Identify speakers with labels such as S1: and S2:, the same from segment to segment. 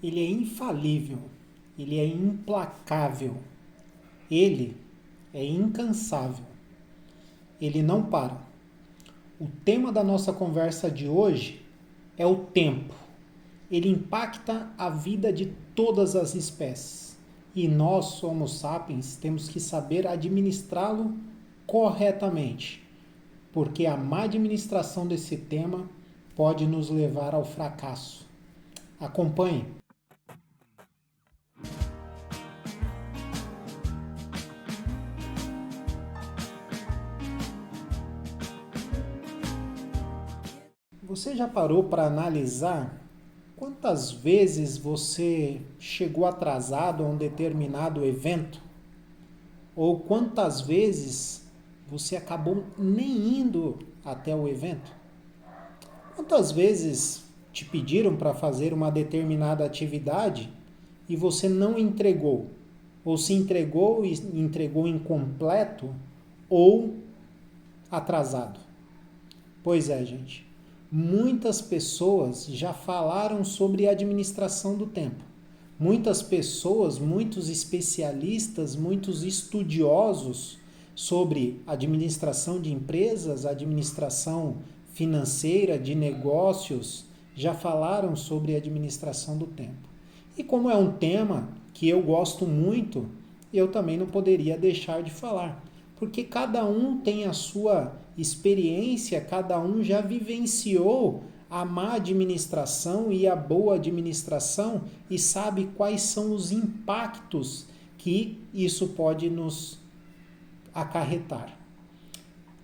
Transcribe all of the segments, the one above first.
S1: Ele é infalível, ele é implacável, ele é incansável, ele não para. O tema da nossa conversa de hoje é o tempo. Ele impacta a vida de todas as espécies e nós, Homo sapiens, temos que saber administrá-lo corretamente, porque a má administração desse tema pode nos levar ao fracasso. Acompanhe. Você já parou para analisar quantas vezes você chegou atrasado a um determinado evento? Ou quantas vezes você acabou nem indo até o evento? Quantas vezes te pediram para fazer uma determinada atividade e você não entregou? Ou se entregou e entregou incompleto ou atrasado? Pois é, gente. Muitas pessoas já falaram sobre administração do tempo. Muitas pessoas, muitos especialistas, muitos estudiosos sobre administração de empresas, administração financeira, de negócios, já falaram sobre administração do tempo. E como é um tema que eu gosto muito, eu também não poderia deixar de falar, porque cada um tem a sua experiência, cada um já vivenciou a má administração e a boa administração e sabe quais são os impactos que isso pode nos acarretar.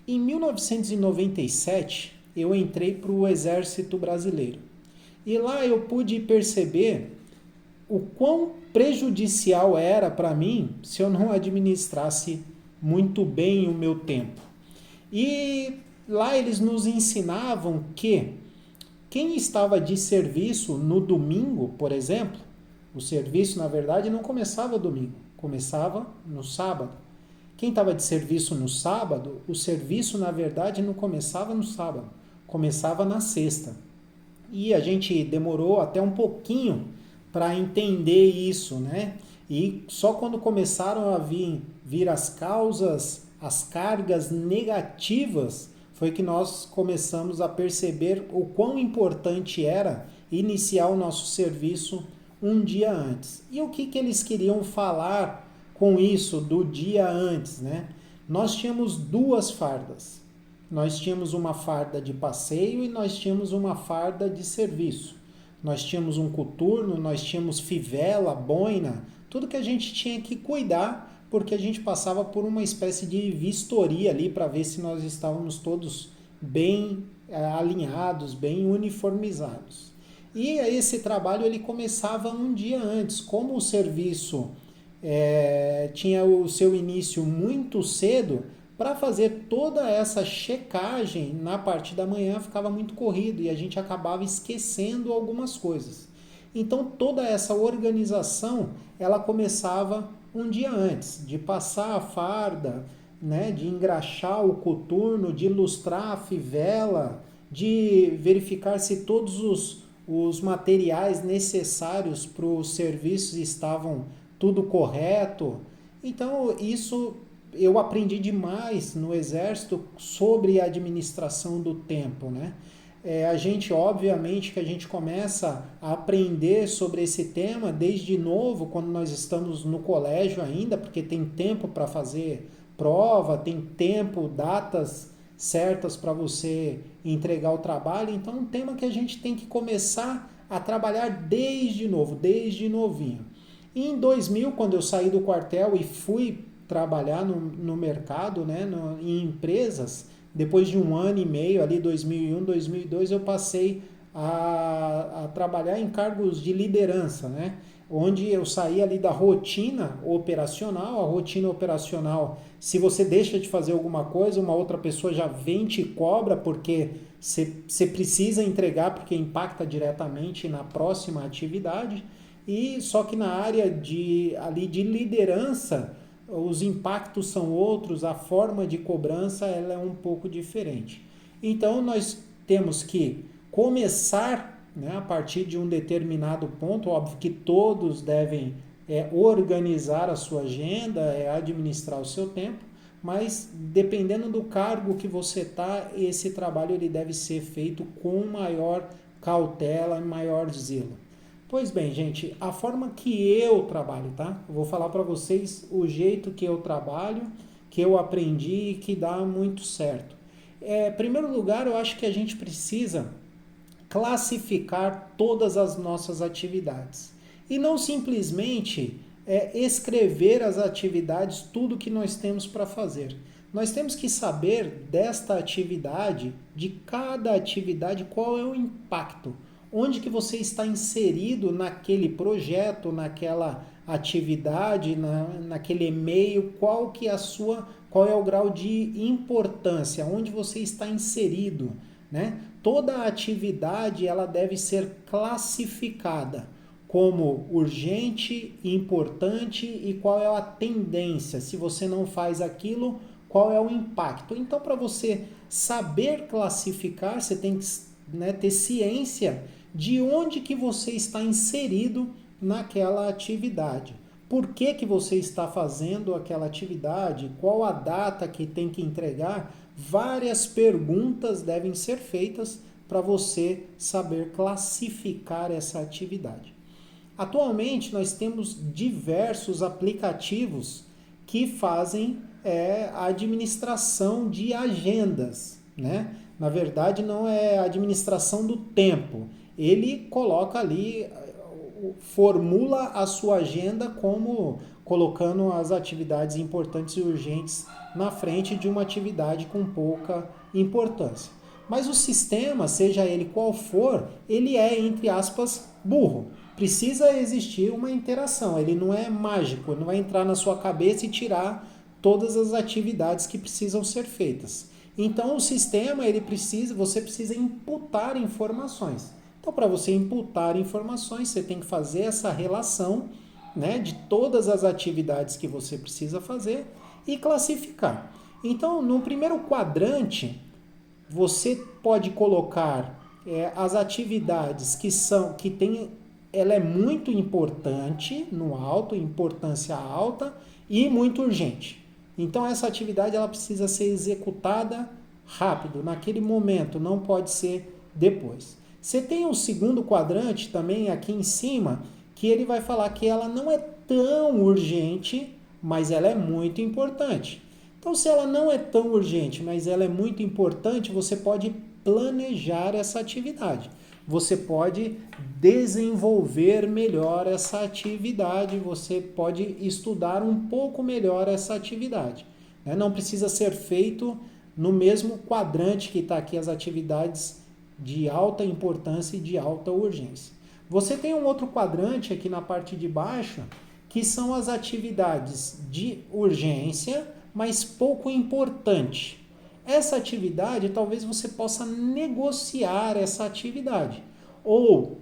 S1: Em 1997, eu entrei para o Exército Brasileiro e lá eu pude perceber o quão prejudicial era para mim se eu não administrasse muito bem o meu tempo. E lá eles nos ensinavam que quem estava de serviço no domingo, por exemplo, o serviço na verdade não começava domingo, começava no sábado. Quem estava de serviço no sábado, o serviço na verdade não começava no sábado, começava na sexta. E a gente demorou até um pouquinho para entender isso, né? E só quando começaram a vir as causas, as cargas negativas, foi que nós começamos a perceber o quão importante era iniciar o nosso serviço um dia antes. E o que eles queriam falar com isso do dia antes, né? Nós tínhamos duas fardas. Nós tínhamos uma farda de passeio e nós tínhamos uma farda de serviço. Nós tínhamos um coturno, nós tínhamos fivela, boina, tudo que a gente tinha que cuidar, porque a gente passava por uma espécie de vistoria ali para ver se nós estávamos todos bem alinhados, bem uniformizados. E esse trabalho ele começava um dia antes. Como o serviço tinha o seu início muito cedo, para fazer toda essa checagem na parte da manhã ficava muito corrido e a gente acabava esquecendo algumas coisas. Então toda essa organização ela começava um dia antes, de passar a farda, né, de engraxar o coturno, de ilustrar a fivela, de verificar se todos os materiais necessários para os serviços estavam tudo correto. Então isso eu aprendi demais no Exército sobre a administração do tempo, né? A gente, obviamente, que a gente começa a aprender sobre esse tema desde novo, quando nós estamos no colégio ainda, porque tem tempo para fazer prova, tem tempo, datas certas para você entregar o trabalho. Então, é um tema que a gente tem que começar a trabalhar desde novo, desde novinho. E em 2000, quando eu saí do quartel e fui trabalhar no mercado, né, em empresas, depois de um ano e meio, ali 2001, 2002, eu passei a trabalhar em cargos de liderança, né? Onde eu saí ali da rotina operacional. A rotina operacional, se você deixa de fazer alguma coisa, uma outra pessoa já vem e te cobra porque você precisa entregar, porque impacta diretamente na próxima atividade. E só que na área ali de liderança, os impactos são outros, a forma de cobrança ela é um pouco diferente. Então nós temos que começar né, a partir de um determinado ponto. Óbvio que todos devem organizar a sua agenda, administrar o seu tempo, mas dependendo do cargo que você está, esse trabalho ele deve ser feito com maior cautela e maior zelo. Pois bem, gente, a forma que eu trabalho, tá? Eu vou falar para vocês o jeito que eu trabalho, que eu aprendi e que dá muito certo. Em primeiro lugar, eu acho que a gente precisa classificar todas as nossas atividades. E não simplesmente escrever as atividades, tudo que nós temos para fazer. Nós temos que saber desta atividade, de cada atividade, qual é o impacto. Onde que você está inserido naquele projeto, naquela atividade, naquele e-mail, qual é o grau de importância, onde você está inserido, né? Toda atividade ela deve ser classificada como urgente, importante e qual é a tendência. Se você não faz aquilo, qual é o impacto? Então, para você saber classificar, você tem que ter ciência de onde que você está inserido naquela atividade. Por que você está fazendo aquela atividade? Qual a data que tem que entregar? Várias perguntas devem ser feitas para você saber classificar essa atividade. Atualmente, nós temos diversos aplicativos que fazem a administração de agendas, né? Na verdade, não é a administração do tempo. Ele coloca ali, formula a sua agenda como colocando as atividades importantes e urgentes na frente de uma atividade com pouca importância. Mas o sistema, seja ele qual for, ele é, entre aspas, burro. Precisa existir uma interação, ele não é mágico, ele não vai entrar na sua cabeça e tirar todas as atividades que precisam ser feitas. Então o sistema, você precisa imputar informações. Então, para você imputar informações, você tem que fazer essa relação, né, de todas as atividades que você precisa fazer e classificar. Então, no primeiro quadrante, você pode colocar as atividades ela é muito importante no alto, importância alta e muito urgente. Então, essa atividade ela precisa ser executada rápido, naquele momento, não pode ser depois. Você tem um segundo quadrante também aqui em cima, que ele vai falar que ela não é tão urgente, mas ela é muito importante. Então, se ela não é tão urgente, mas ela é muito importante, você pode planejar essa atividade. Você pode desenvolver melhor essa atividade, você pode estudar um pouco melhor essa atividade. Não precisa ser feito no mesmo quadrante que está aqui as atividades de alta importância e de alta urgência. Você tem um outro quadrante aqui na parte de baixo, que são as atividades de urgência, mas pouco importante. Essa atividade, talvez você possa negociar essa atividade, ou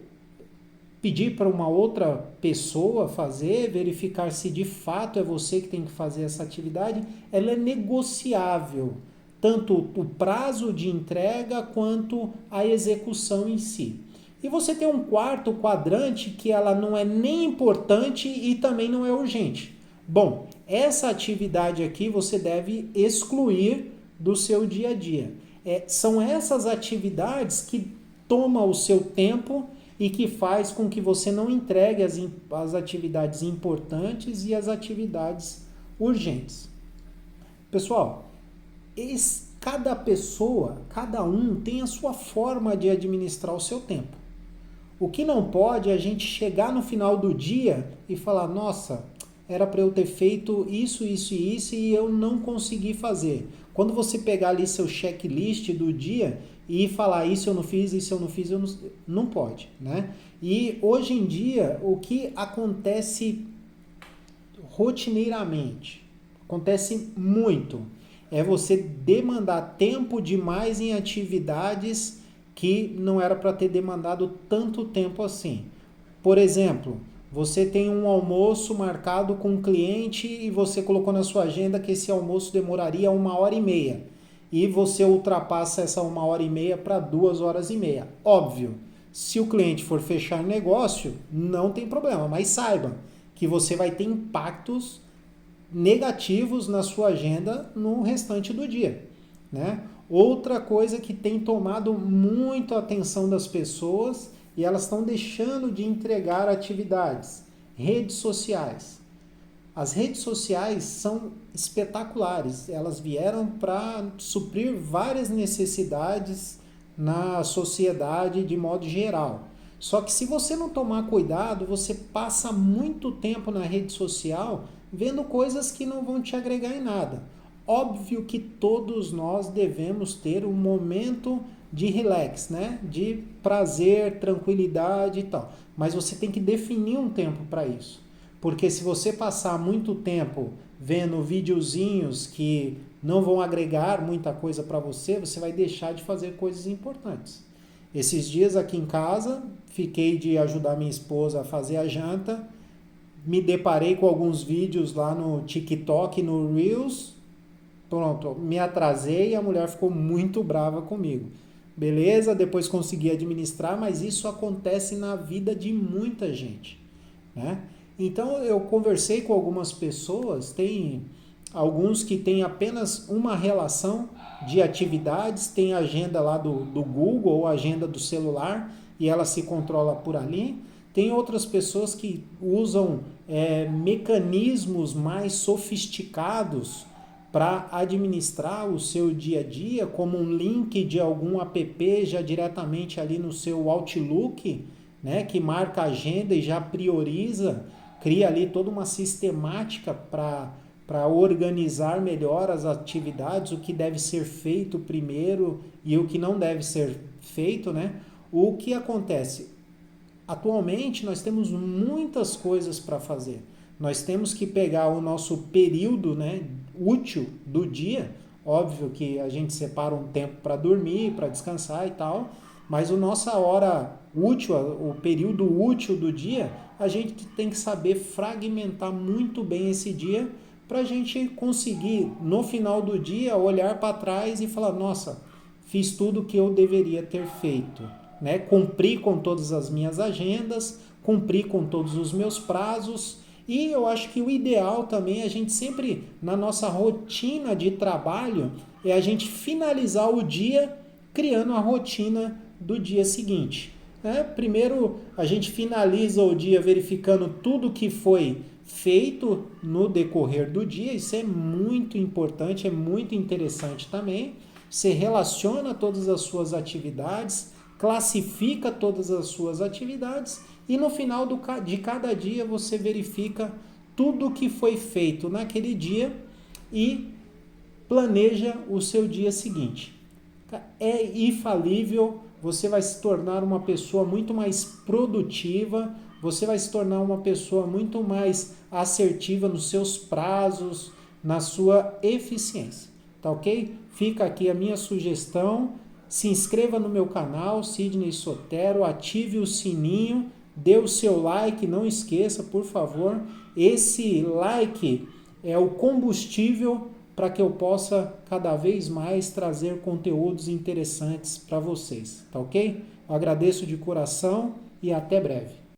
S1: pedir para uma outra pessoa fazer, verificar se de fato é você que tem que fazer essa atividade. Ela é negociável, tanto o prazo de entrega quanto a execução em si. E você tem um quarto quadrante que ela não é nem importante e também não é urgente. Bom, essa atividade aqui você deve excluir do seu dia a dia. São essas atividades que tomam o seu tempo e que faz com que você não entregue as atividades importantes e as atividades urgentes. Pessoal, cada pessoa, cada um tem a sua forma de administrar o seu tempo. O que não pode é a gente chegar no final do dia e falar, nossa, era para eu ter feito isso, isso e isso e eu não consegui fazer. Quando você pegar ali seu checklist do dia e falar isso eu não fiz, isso eu não fiz, não pode, né? E hoje em dia, o que acontece rotineiramente, acontece muito, é você demandar tempo demais em atividades que não era para ter demandado tanto tempo assim. Por exemplo, você tem um almoço marcado com um cliente e você colocou na sua agenda que esse almoço demoraria 1h30. E você ultrapassa essa 1h30 para 2h30. Óbvio, Se o cliente for fechar negócio, não tem problema, mas saiba que você vai ter impactos negativos na sua agenda no restante do dia, né? Outra coisa que tem tomado muito a atenção das pessoas e elas estão deixando de entregar atividades, redes sociais. As redes sociais são espetaculares, elas vieram para suprir várias necessidades na sociedade de modo geral. Só que se você não tomar cuidado, você passa muito tempo na rede social vendo coisas que não vão te agregar em nada. Óbvio que todos nós devemos ter um momento de relax, né? De prazer, tranquilidade e tal. Mas você tem que definir um tempo para isso. Porque se você passar muito tempo vendo videozinhos que não vão agregar muita coisa para você, você vai deixar de fazer coisas importantes. Esses dias aqui em casa, fiquei de ajudar minha esposa a fazer a janta, me deparei com alguns vídeos lá no TikTok, no Reels, pronto, me atrasei e a mulher ficou muito brava comigo. Beleza, depois consegui administrar, mas isso acontece na vida de muita gente, né? Então eu conversei com algumas pessoas, tem alguns que têm apenas uma relação de atividades, tem a agenda lá do Google ou agenda do celular e ela se controla por ali. Tem outras pessoas que usam mecanismos mais sofisticados para administrar o seu dia a dia, como um link de algum app já diretamente ali no seu Outlook, né, que marca a agenda e já prioriza, cria ali toda uma sistemática para organizar melhor as atividades, o que deve ser feito primeiro e o que não deve ser feito, né? O que acontece? Atualmente nós temos muitas coisas para fazer. Nós temos que pegar o nosso período, né, útil do dia. Óbvio que a gente separa um tempo para dormir, para descansar e tal, mas a nossa hora útil, o período útil do dia, a gente tem que saber fragmentar muito bem esse dia para a gente conseguir, no final do dia, olhar para trás e falar, nossa, fiz tudo o que eu deveria ter feito, né? Cumpri com todas as minhas agendas, cumpri com todos os meus prazos. E eu acho que o ideal também é a gente sempre, na nossa rotina de trabalho, é a gente finalizar o dia criando a rotina do dia seguinte. Primeiro, a gente finaliza o dia verificando tudo que foi feito no decorrer do dia. Isso é muito importante, é muito interessante também. Você relaciona todas as suas atividades, classifica todas as suas atividades e no final de cada dia você verifica tudo que foi feito naquele dia e planeja o seu dia seguinte. É infalível, você vai se tornar uma pessoa muito mais produtiva, você vai se tornar uma pessoa muito mais assertiva nos seus prazos, na sua eficiência, tá ok? Fica aqui a minha sugestão, se inscreva no meu canal, Sidney Sotero, ative o sininho, dê o seu like, não esqueça, por favor, esse like é o combustível para que eu possa cada vez mais trazer conteúdos interessantes para vocês, tá ok? Eu agradeço de coração e até breve.